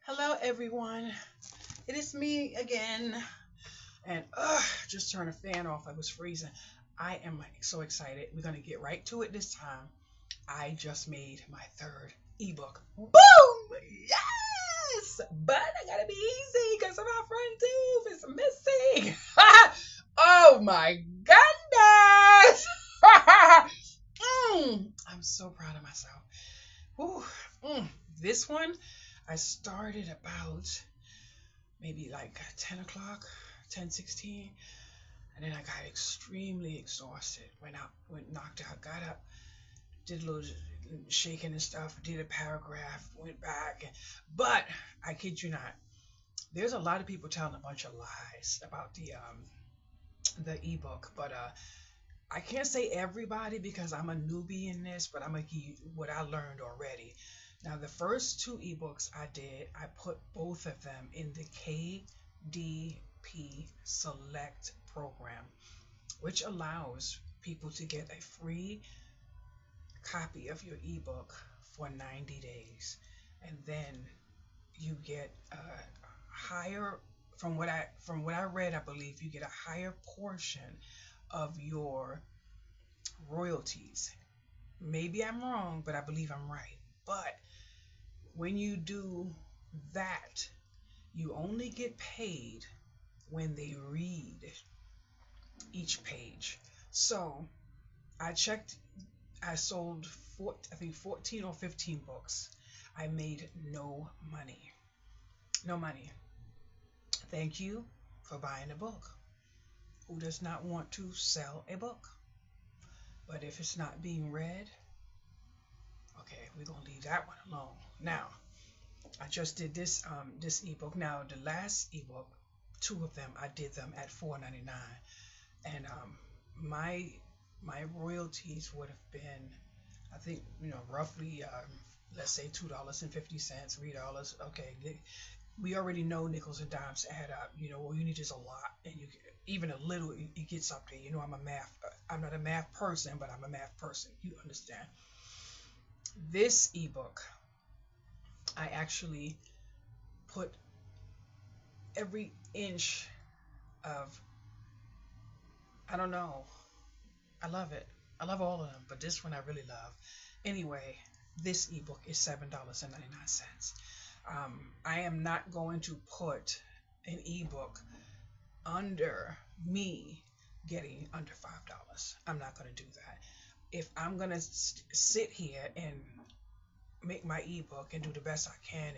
Hello, everyone. It is me again. And just turned the fan off. I was freezing. I am so excited. We're going to get right to it this time. I just made my third ebook. Boom! Yes! But I got to be easy because my front tooth is missing. Oh my goodness! I'm so proud of myself. Whew. This one, I started about maybe like 10 o'clock, 10:16, and then I got extremely exhausted. Went knocked out, got up, did a little shaking and stuff, did a paragraph, went back. But I kid you not, there's a lot of people telling a bunch of lies about the ebook, but I can't say everybody because I'm a newbie in this, but I'm gonna give you what I learned already. Now, the first two ebooks I did, I put both of them in the KDP Select program, which allows people to get a free copy of your ebook for 90 days. And then you get a higher from what I read, I believe you get a higher portion of your royalties. Maybe I'm wrong, but I believe I'm right. But when you do that, you only get paid when they read each page. So I checked, I sold I think 14 or 15 books. I made no money. No money. Thank you for buying a book. Who does not want to sell a book? But if it's not being read, okay, we're gonna leave that one alone. Now, I just did this ebook. Now the last ebook, two of them, I did them at $4.99, and my my royalties would have been, I think, roughly, let's say $2.50, $3. Okay, we already know nickels and dimes add up. All you need is a lot, and even a little, it gets up there. I'm not a math person, but I'm a math person. You understand? This ebook, I actually put every inch of, I don't know, I love it. I love all of them, but this one I really love. Anyway, this ebook is $7.99. I am not going to put an ebook under me getting under $5. I'm not going to do that. If I'm going to sit here and make my ebook and do the best I can,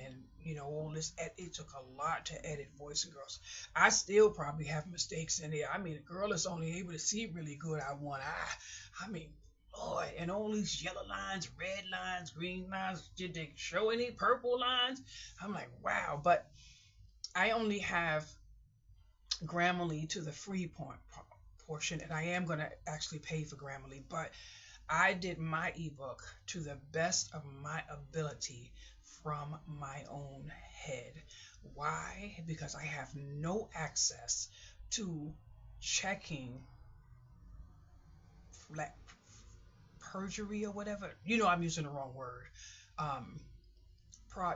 and all this, it took a lot to edit Boys and Girls. I still probably have mistakes in there. I mean, a girl is only able to see really good out one eye. I mean, Lord, and all these yellow lines, red lines, green lines, did they show any purple lines? I'm like, wow. But I only have Grammarly to the free portion, and I am going to actually pay for Grammarly, but I did my ebook to the best of my ability from my own head. Why? Because I have no access to checking perjury or whatever. I'm using the wrong word. Um, pro,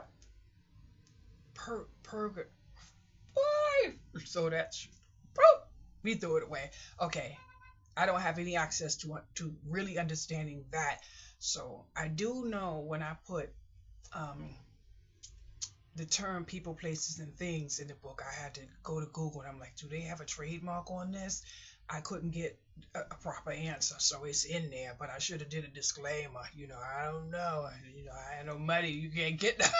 per, perg, Boy! So that's, we threw it away. Okay, I don't have any access to really understanding that. So I do know when I put um, the term people, places, and things in the book, I had to go to Google, and I'm like, do they have a trademark on this? I couldn't get a proper answer, so it's in there. But I should have did a disclaimer. I don't know. I had no money. You can't get that.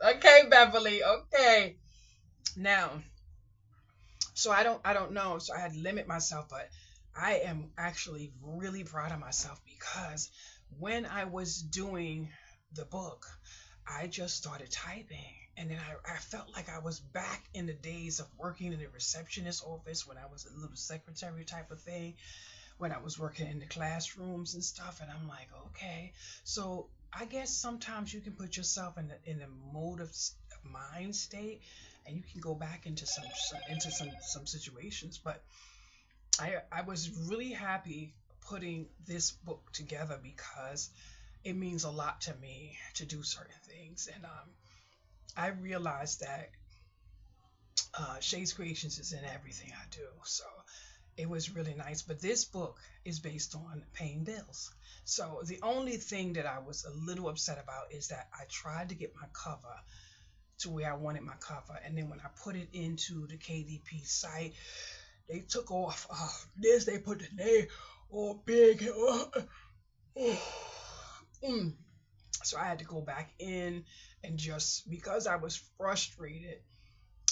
Okay, Beverly. Okay. Now, so I don't know. So I had to limit myself, but I am actually really proud of myself because when I was doing the book, I just started typing. And then I felt like I was back in the days of working in the receptionist office when I was a little secretary type of thing, when I was working in the classrooms and stuff. And I'm like, okay. So I guess sometimes you can put yourself in the mode of mind state, and you can go back into some situations. But I was really happy, putting this book together because it means a lot to me to do certain things. And I realized that Shay's Creations is in everything I do. So it was really nice. But this book is based on paying bills. So the only thing that I was a little upset about is that I tried to get my cover to where I wanted my cover. And then when I put it into the KDP site, they took off this, they put the name all big. So I had to go back in and just, because I was frustrated,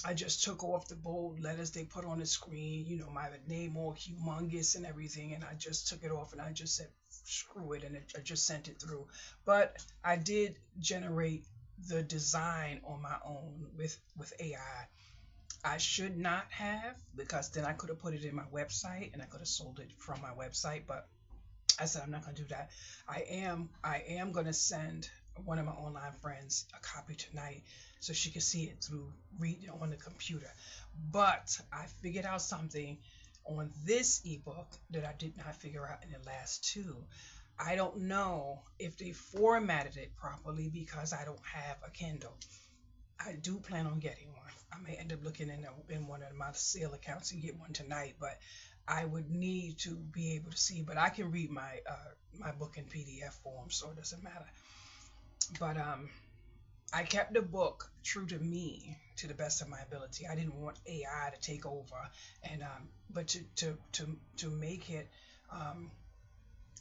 I just took off the bold letters they put on the screen, my name all humongous and everything, and I just took it off and I just said, screw it, and I just sent it through. But I did generate the design on my own with AI. I should not have, because then I could have put it in my website and I could have sold it from my website, but I said I'm not going to do that. I am going to send one of my online friends a copy tonight so she can see it through reading on the computer. But I figured out something on this ebook that I did not figure out in the last two. I don't know if they formatted it properly because I don't have a Kindle. I do plan on getting one. I may end up looking in one of my sale accounts and get one tonight, but I would need to be able to see. But I can read my book in PDF form, so it doesn't matter. But I kept the book true to me to the best of my ability. I didn't want AI to take over, and but to make it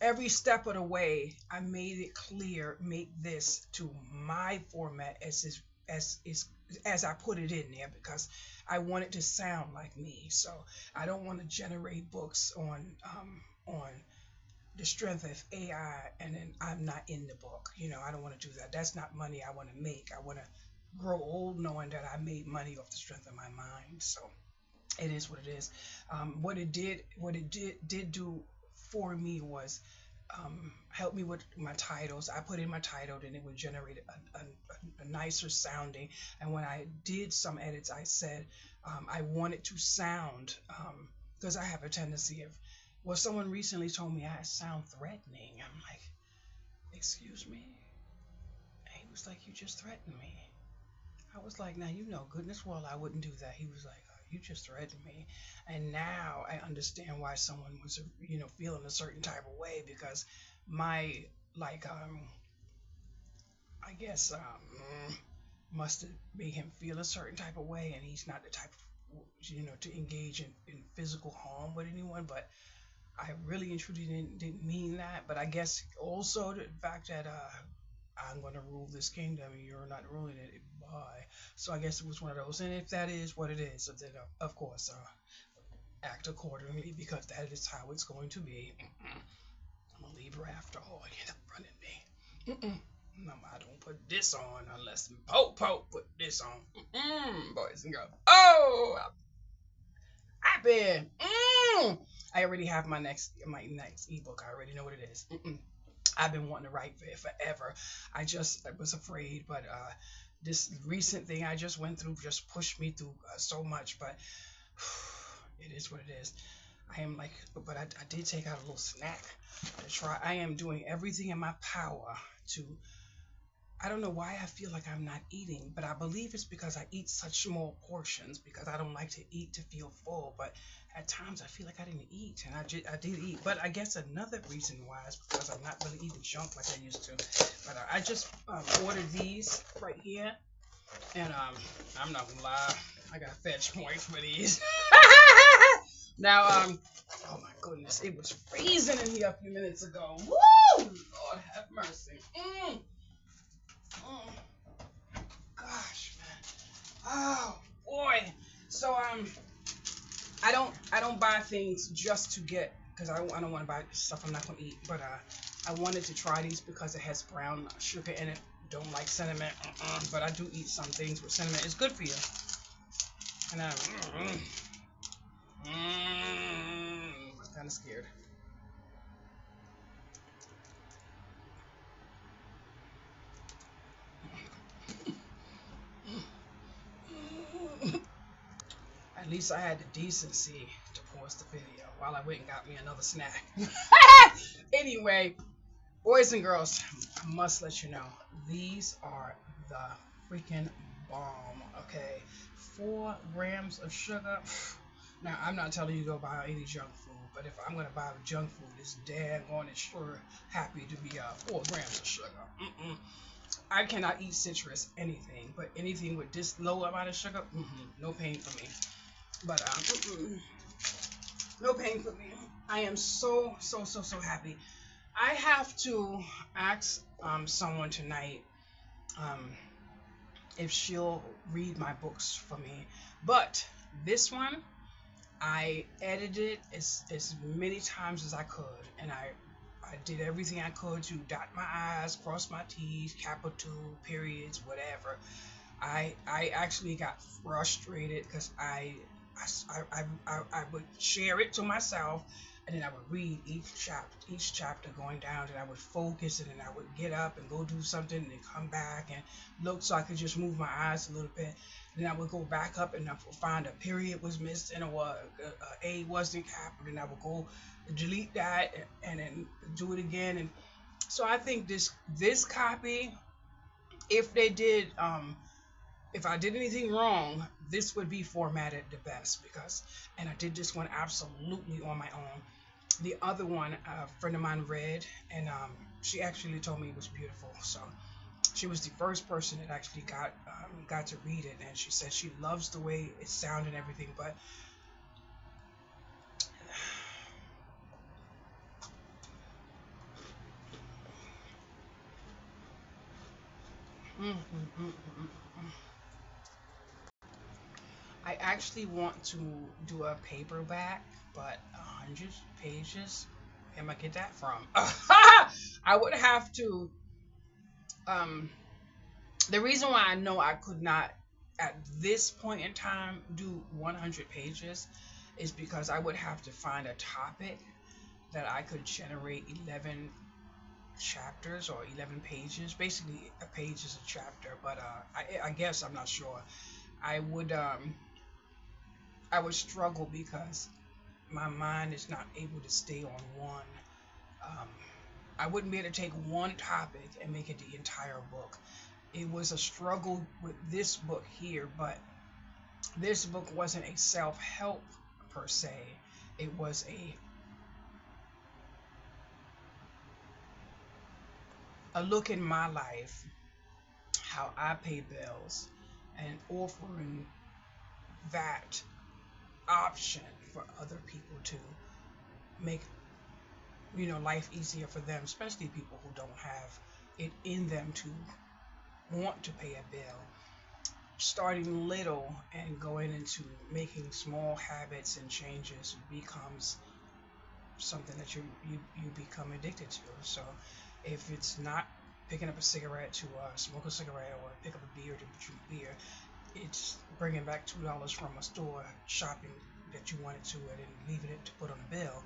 every step of the way, I made it clear, make this to my format as I put it in there, because I want it to sound like me. So I don't want to generate books on the strength of AI and then I'm not in the book. I don't want to do that. That's not money I want to make. I want to grow old knowing that I made money off the strength of my mind. So it is what it is. What it did do for me was help me with my titles. I put in my title and it would generate a nicer sounding. And when I did some edits, I said I wanted to sound, because I have a tendency of, well, someone recently told me I sound threatening. I'm like, excuse me? And he was like, you just threatened me. I was like, now, goodness well, I wouldn't do that. He was like, you just threatened me. And now I understand why someone was, feeling a certain type of way, because my, I guess, must have made him feel a certain type of way, and he's not the type of, to engage in physical harm with anyone. But I really and truly didn't mean that. But I guess also the fact that I'm going to rule this kingdom and you're not ruling it, bye. So I guess it was one of those. And if that is what it is, then of course act accordingly, because that is how it's going to be. I'm a Libra after all. You end up running me. No, I don't put this on unless Pope put this on. Boys and girls. Oh, I've been. I already have my next ebook. I already know what it is. I've been wanting to write for it forever. I was afraid, but this recent thing I just went through just pushed me through so much. But it is what it is. But I did take out a little snack to try. I am doing everything in my power to. I don't know why I feel like I'm not eating, but I believe it's because I eat such small portions, because I don't like to eat to feel full. But at times I feel like I didn't eat, and I did eat. But I guess another reason why is because I'm not really eating junk like I used to. But I just ordered these right here, and I'm not gonna lie, I got fetch points for these. Now oh my goodness, it was freezing in here a few minutes ago. Woo! Lord have mercy. Gosh, man. Oh boy. So I don't buy things just to get, because I don't want to buy stuff I'm not gonna eat. But I wanted to try these because it has brown sugar in it. Don't like cinnamon, but I do eat some things with cinnamon. It's good for you. And I'm kind of scared. At least I had the decency to pour pause the video while I went and got me another snack. Anyway, boys and girls, I must let you know, these are the freaking bomb, okay? 4 grams of sugar. Now, I'm not telling you to go buy any junk food, but if I'm going to buy junk food, it's daggone and sure happy to be 4 grams of sugar. I cannot eat citrus, anything, but anything with this low amount of sugar, no pain for me. But, no pain for me. I am so happy. I have to ask someone tonight if she'll read my books for me. But this one, I edited as many times as I could, and I did everything I could to dot my I's, cross my T's, capital, periods, whatever. I actually got frustrated because I would share it to myself, and then I would read each chapter going down, and I would focus, and then I would get up and go do something, and then come back and look so I could just move my eyes a little bit. Then I would go back up, and I would find a period was missing, or a wasn't capped, and I would go delete that and then do it again. And so I think this copy, if they did if I did anything wrong, this would be formatted the best, because, and I did this one absolutely on my own. The other one, a friend of mine read, and she actually told me it was beautiful. So she was the first person that actually got to read it, and she said she loves the way it sounded and everything, but I actually want to do a paperback, but 100 pages, where am I get that from? I would have to. The reason why I know I could not at this point in time do 100 pages is because I would have to find a topic that I could generate 11 chapters or 11 pages. Basically, a page is a chapter, but I guess I'm not sure. I would struggle because my mind is not able to stay on one. Um, I wouldn't be able to take one topic and make it the entire book. It was a struggle with this book here, but this book wasn't a self-help per se. It was a look in my life, how I pay bills, and offering that option for other people to make life easier for them, especially people who don't have it in them to want to pay a bill. Starting little and going into making small habits and changes becomes something that you become addicted to. So if it's not picking up a cigarette to smoke a cigarette, or pick up a beer to drink beer, it's bringing back $2 from a store shopping that you wanted to, and then leaving it to put on a bill.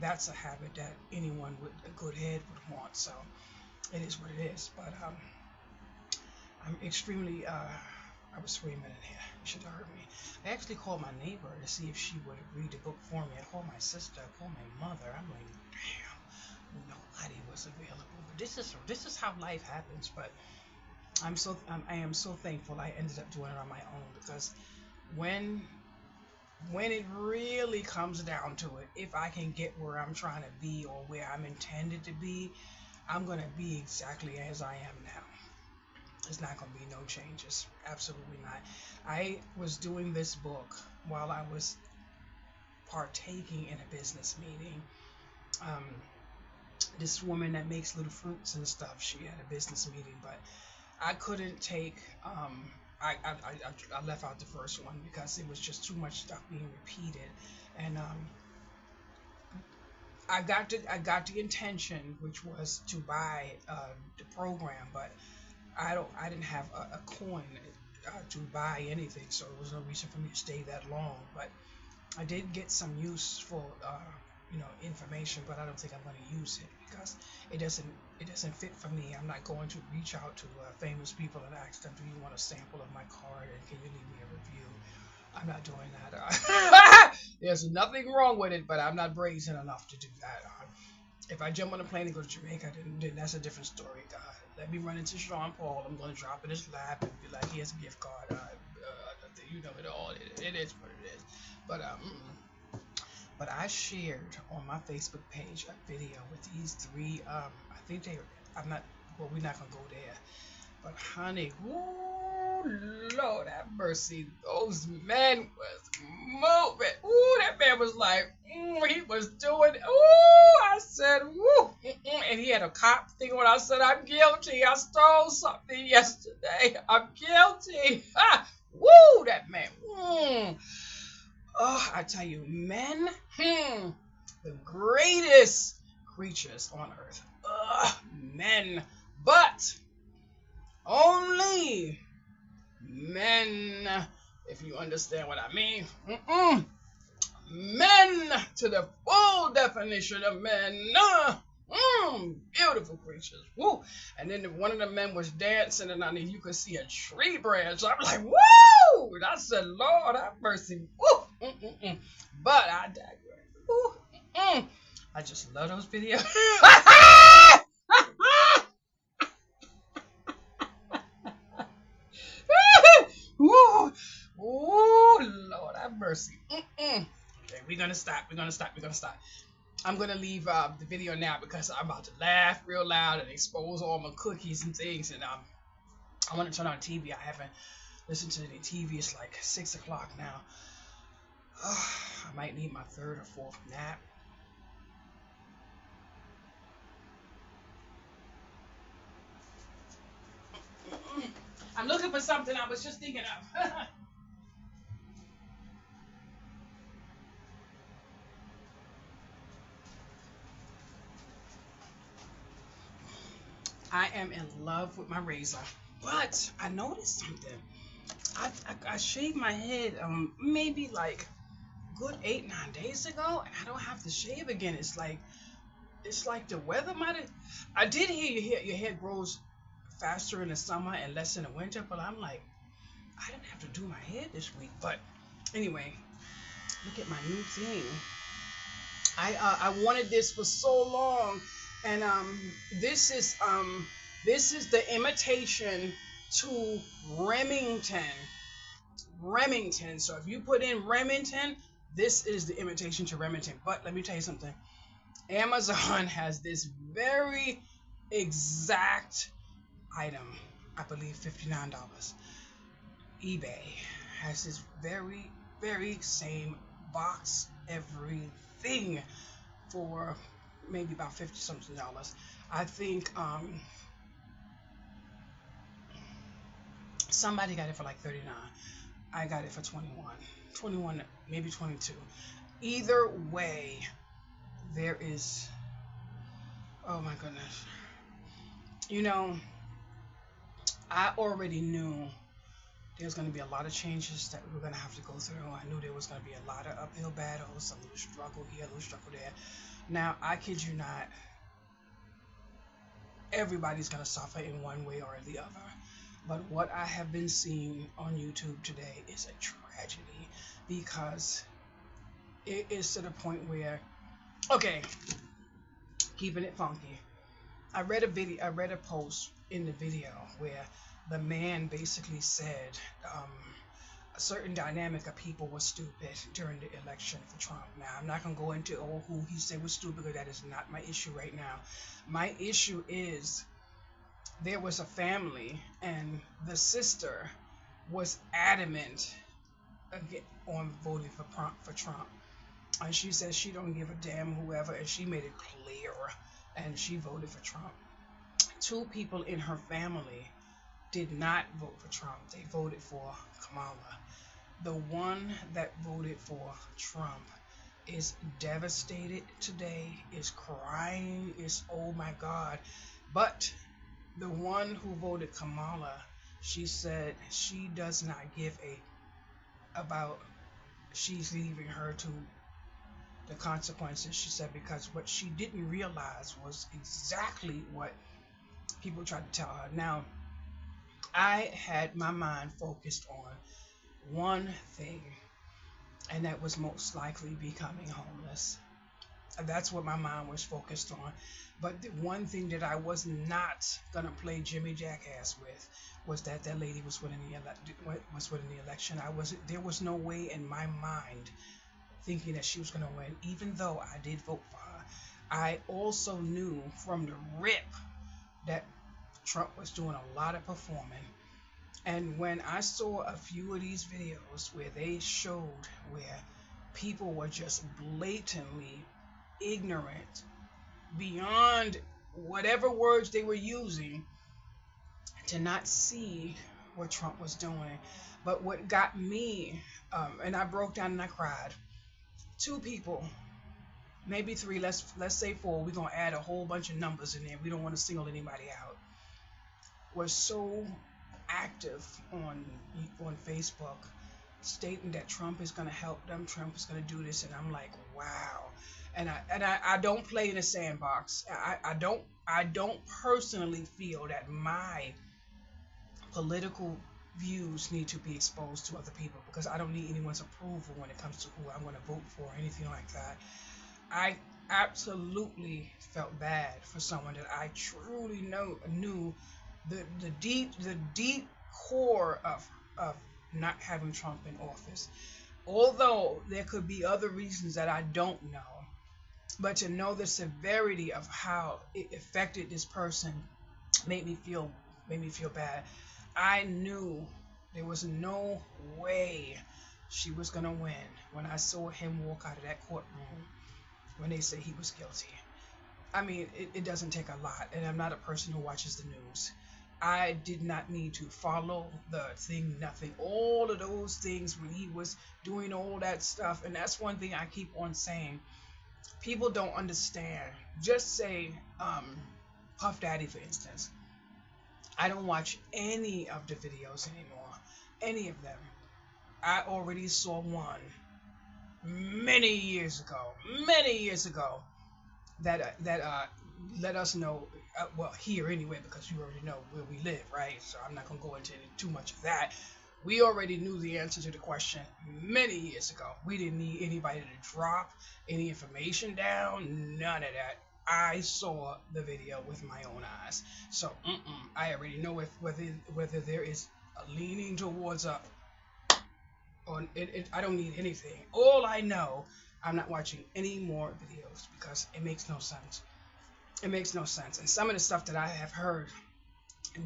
That's a habit that anyone with a good head would want. So it is what it is. But I'm extremely I was screaming in here. You should have heard me. I actually called my neighbor to see if she would read the book for me. I called my sister. I called my mother. I'm like, damn, nobody was available. But this is how life happens. But I am so thankful I ended up doing it on my own, because when it really comes down to it, if I can get where I'm trying to be or where I'm intended to be, I'm gonna be exactly as I am now. There's not going to be no changes. Absolutely not. I was doing this book while I was partaking in a business meeting. This woman that makes little fruits and stuff, she had a business meeting, but I couldn't take, I left out the first one because it was just too much stuff being repeated. And I got the intention, which was to buy the program, but I didn't have a coin to buy anything, so there was no reason for me to stay that long. But I did get some useful, information, but I don't think I'm going to use it because it doesn't fit for me. I'm not going to reach out to famous people and ask them, do you want a sample of my card, and can you leave me a review? I'm not doing that. There's nothing wrong with it, but I'm not brazen enough to do that. If I jump on a plane and go to Jamaica, then that's a different story. Let me run into Sean Paul. I'm going to drop in his lap and be like, here's a gift card. You know it all. It is what it is. But but I shared on my Facebook page a video with these three. I think they. I'm not. Well, we're not gonna go there. But honey, ooh, Lord have mercy, those men was moving. Ooh, that man was like, he was doing. Ooh, I said, woo, and he had a cop thing when I said, I'm guilty. I stole something yesterday. I'm guilty. Ha! Woo, that man. Oh, I tell you, men, the greatest creatures on earth. Men, but only men, if you understand what I mean. Men to the full definition of men. Beautiful creatures. Woo. And then one of the men was dancing, and you could see a tree branch. I'm like, woo! I said, Lord have mercy. Woo. But I digress. Woo. I just love those videos. Woo! Ooh, Lord have mercy. Okay, we're gonna stop. I'm gonna leave the video now because I'm about to laugh real loud and expose all my cookies and things. And I want to turn on TV. I haven't listened to any TV. It's like 6 o'clock now. I might need my third or fourth nap. I'm looking for something I was just thinking of. I am in love with my razor, but I noticed something. I shaved my head maybe like good 8-9 days ago, and I don't have to shave again. It's like the weather might have. I did hear your hair grows faster in the summer and less in the winter, but I'm like, I didn't have to do my hair this week. But anyway, look at my new thing. I wanted this for so long, and this is the imitation to Remington. Remington. So if you put in Remington, this is the imitation to Remington. But let me tell you something. Amazon has this very exact item. I believe $59. eBay has this very, very same box, everything, for maybe about 50 something dollars. I think somebody got it for like 39. I got it for 21, maybe 22. Either way, there is, oh my goodness. You know, I already knew there's going to be a lot of changes that we were going to have to go through. I knew there was going to be a lot of uphill battles, a little struggle here, a little struggle there. Now, I kid you not, everybody's going to suffer in one way or the other. But what I have been seeing on YouTube today is a tragedy, because it is to the point where, okay, keeping it funky. I read a post in the video where the man basically said a certain dynamic of people was stupid during the election for Trump. Now, I'm not going to go into who he said was stupid, because that is not my issue right now. My issue is there was a family, and the sister was adamant on voting for Trump. And she said she don't give a damn whoever, and she made it clear, and she voted for Trump. 2 people in her family did not vote for Trump. They voted for Kamala. The one that voted for Trump is devastated today, is crying, is oh my God. But the one who voted Kamala, she said she does not give about she's leaving her to the consequences. She said because what she didn't realize was exactly what people tried to tell her. Now, I had my mind focused on one thing, and that was most likely becoming homeless. That's what my mind was focused on. But the one thing that I was not gonna play Jimmy Jackass with was that that lady was winning the election. There was no way in my mind thinking that she was gonna win, even though I did vote for her. I also knew from the rip that Trump was doing a lot of performing. And when I saw a few of these videos where they showed where people were just blatantly ignorant beyond whatever words they were using to not see what Trump was doing. But what got me, and I broke down and I cried. Two people, maybe three. Let's say four. We're gonna add a whole bunch of numbers in there. We don't want to single anybody out. Was so active on Facebook, stating that Trump is gonna help them. Trump is gonna do this, and I'm like, wow. And I don't play in a sandbox. I don't personally feel that my political views need to be exposed to other people, because I don't need anyone's approval when it comes to who I'm going to vote for or anything like that. I absolutely felt bad for someone that I truly knew the deep core of not having Trump in office. Although there could be other reasons that I don't know, but to know the severity of how it affected this person made me feel bad. I knew there was no way she was gonna win when I saw him walk out of that courtroom when they said he was guilty. I mean, it doesn't take a lot, and I'm not a person who watches the news. I did not need to follow the thing, nothing, all of those things when he was doing all that stuff. And that's one thing I keep on saying. People don't understand. Just say, Puff Daddy, for instance. I don't watch any of the videos anymore. Any of them. I already saw one many years ago. Many years ago. That let us know, well, here anyway, because you already know where we live, right? So I'm not going to go into too much of that. We already knew the answer to the question many years ago. We didn't need anybody to drop any information down, none of that. I saw the video with my own eyes. So I already know whether there is a leaning towards a on it. I don't need anything. All I know, I'm not watching any more videos because it makes no sense. It makes no sense. And some of the stuff that I have heard,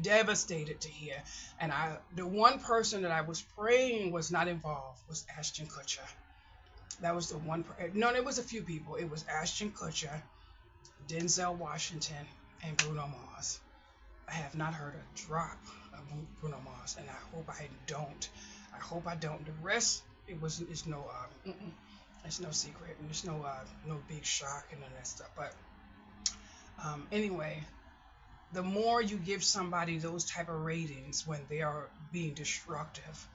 devastated to hear. And the one person that I was praying was not involved was Ashton Kutcher. That was the one. No, there was a few people. It was Ashton Kutcher, Denzel Washington, and Bruno Mars. I have not heard a drop of Bruno Mars, and I hope I don't. I hope I don't. The rest, it's no it's no secret, and there's no big shock and none of that stuff. But anyway, the more you give somebody those type of ratings when they are being destructive,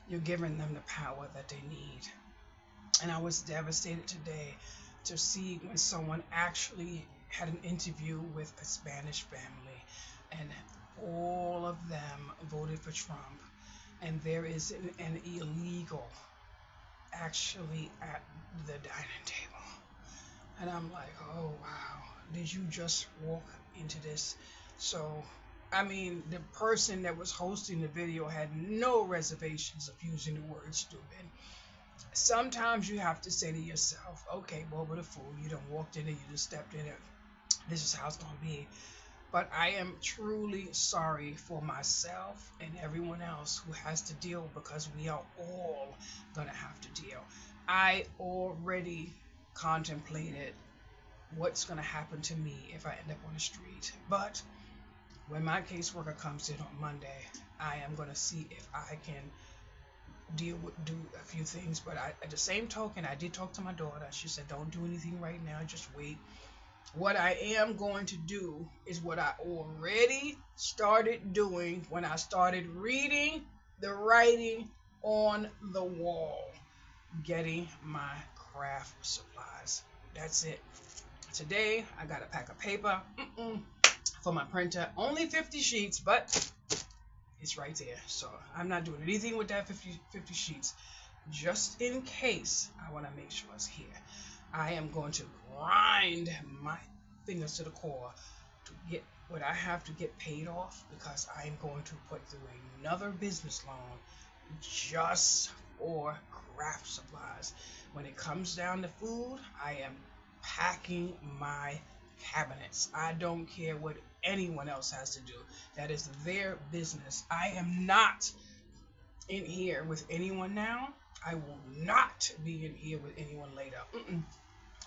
you're giving them the power that they need. And I was devastated today to see when someone actually had an interview with a Spanish family, and all of them voted for Trump, and there is an illegal actually at the dining table. And I'm like, oh wow, did you just walk into this? So, I mean, the person that was hosting the video had no reservations of using the word stupid. Sometimes you have to say to yourself, okay, well, what a fool. You done walked in it, you just stepped in it. This is how it's going to be. But I am truly sorry for myself and everyone else who has to deal, because we are all going to have to deal. I already contemplated what's going to happen to me if I end up on the street. But when my caseworker comes in on Monday, I am going to see if I can do a few things. But at the same token, I did talk to my daughter. She said, don't do anything right now, just wait. What I am going to do is what I already started doing when I started reading the writing on the wall, getting my craft supplies. That's it. Today, I got a pack of paper for my printer. Only 50 sheets, but It's right there. So I'm not doing anything with that 50 sheets. Just in case, I want to make sure it's here. I am going to grind my fingers to the core to get what I have to get paid off, because I am going to put through another business loan just for craft supplies. When it comes down to food, I am packing my cabinets. I don't care what anyone else has to do. That is their business. I am not in here with anyone now. I will not be in here with anyone later.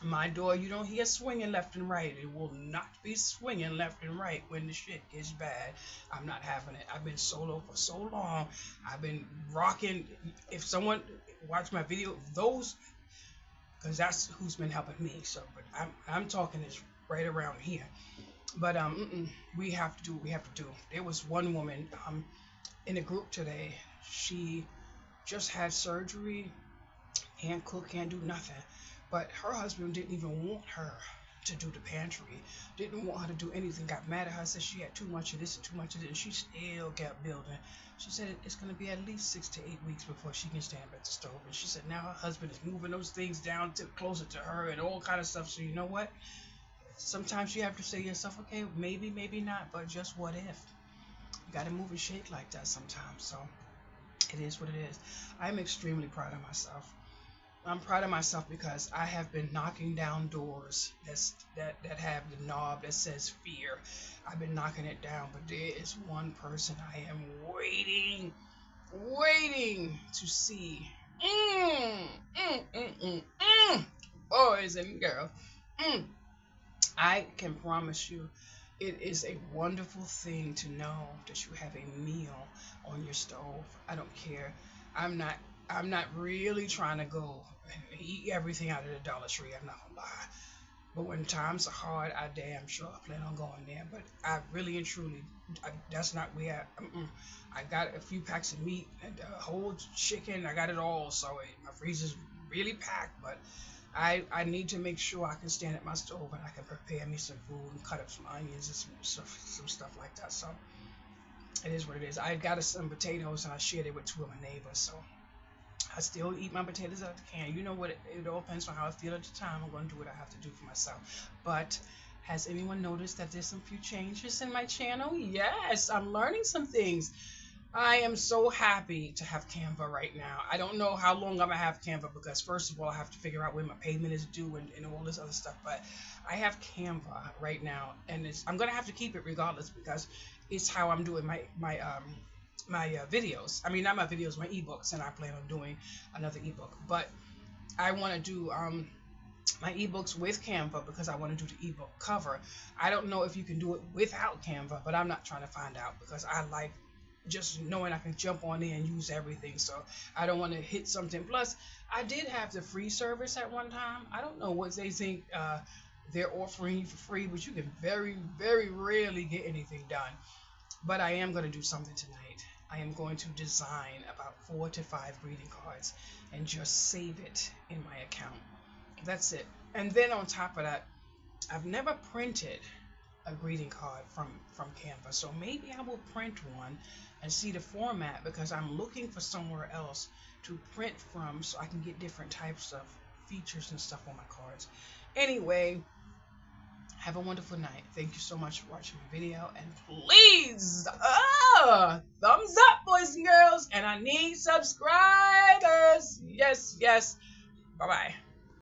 My door, you don't hear swinging left and right. It will not be swinging left and right when the shit gets bad. I'm not having it. I've been solo for so long. I've been rocking. If someone watch my video, those, because that's who's been helping me. So, but I'm talking this right around here. But we have to do what we have to do. There was one woman in the group today. She just had surgery, can't cook, can't do nothing. But her husband didn't even want her to do the pantry, didn't want her to do anything, got mad at her, said she had too much of this and too much of that, and she still kept building. She said it's going to be at least 6 to 8 weeks before she can stand at the stove. And she said now her husband is moving those things down to closer to her and all kind of stuff. So you know what? Sometimes you have to say to yourself, okay, maybe, maybe not, but just what if? You got to move and shake like that sometimes. So it is what it is. I'm extremely proud of myself. I'm proud of myself because I have been knocking down doors that have the knob that says fear. I've been knocking it down, but there is one person I am waiting to see. Boys and girls. I can promise you, it is a wonderful thing to know that you have a meal on your stove. I don't care. I'm not really trying to go and eat everything out of the Dollar Tree. I'm not gonna lie. But when times are hard, I damn sure plan on going there. But I really and truly, that's not where I got a few packs of meat and a whole chicken. I got it all, so my freezer's really packed. But I need to make sure I can stand at my stove and I can prepare me some food and cut up some onions and some stuff like that. So it is what it is. I got some potatoes and I shared it with 2 of my neighbors. So I still eat my potatoes out of the can. You know what? It all depends on how I feel at the time. I'm going to do what I have to do for myself. But has anyone noticed that there's some few changes in my channel? Yes, I'm learning some things. I am so happy to have Canva right now. I don't know how long I'm going to have Canva because, first of all, I have to figure out when my payment is due and all this other stuff. But I have Canva right now, and I'm going to have to keep it regardless because it's how I'm doing my videos. I mean, not my videos, my ebooks, and I plan on doing another ebook. But I want to do my ebooks with Canva because I want to do the ebook cover. I don't know if you can do it without Canva, but I'm not trying to find out because I like just knowing I can jump on there and use everything. So I don't want to hit something. Plus, I did have the free service at one time. I don't know what they think they're offering you for free, but you can very, very rarely get anything done. But I am going to do something tonight. I am going to design about 4 to 5 greeting cards and just save it in my account. That's it. And then on top of that, I've never printed a greeting card from Canva. So maybe I will print one and see the format because I'm looking for somewhere else to print from so I can get different types of features and stuff on my cards. Anyway, have a wonderful night. Thank you so much for watching my video. And please, thumbs up, boys and girls. And I need subscribers. Yes, yes. Bye-bye.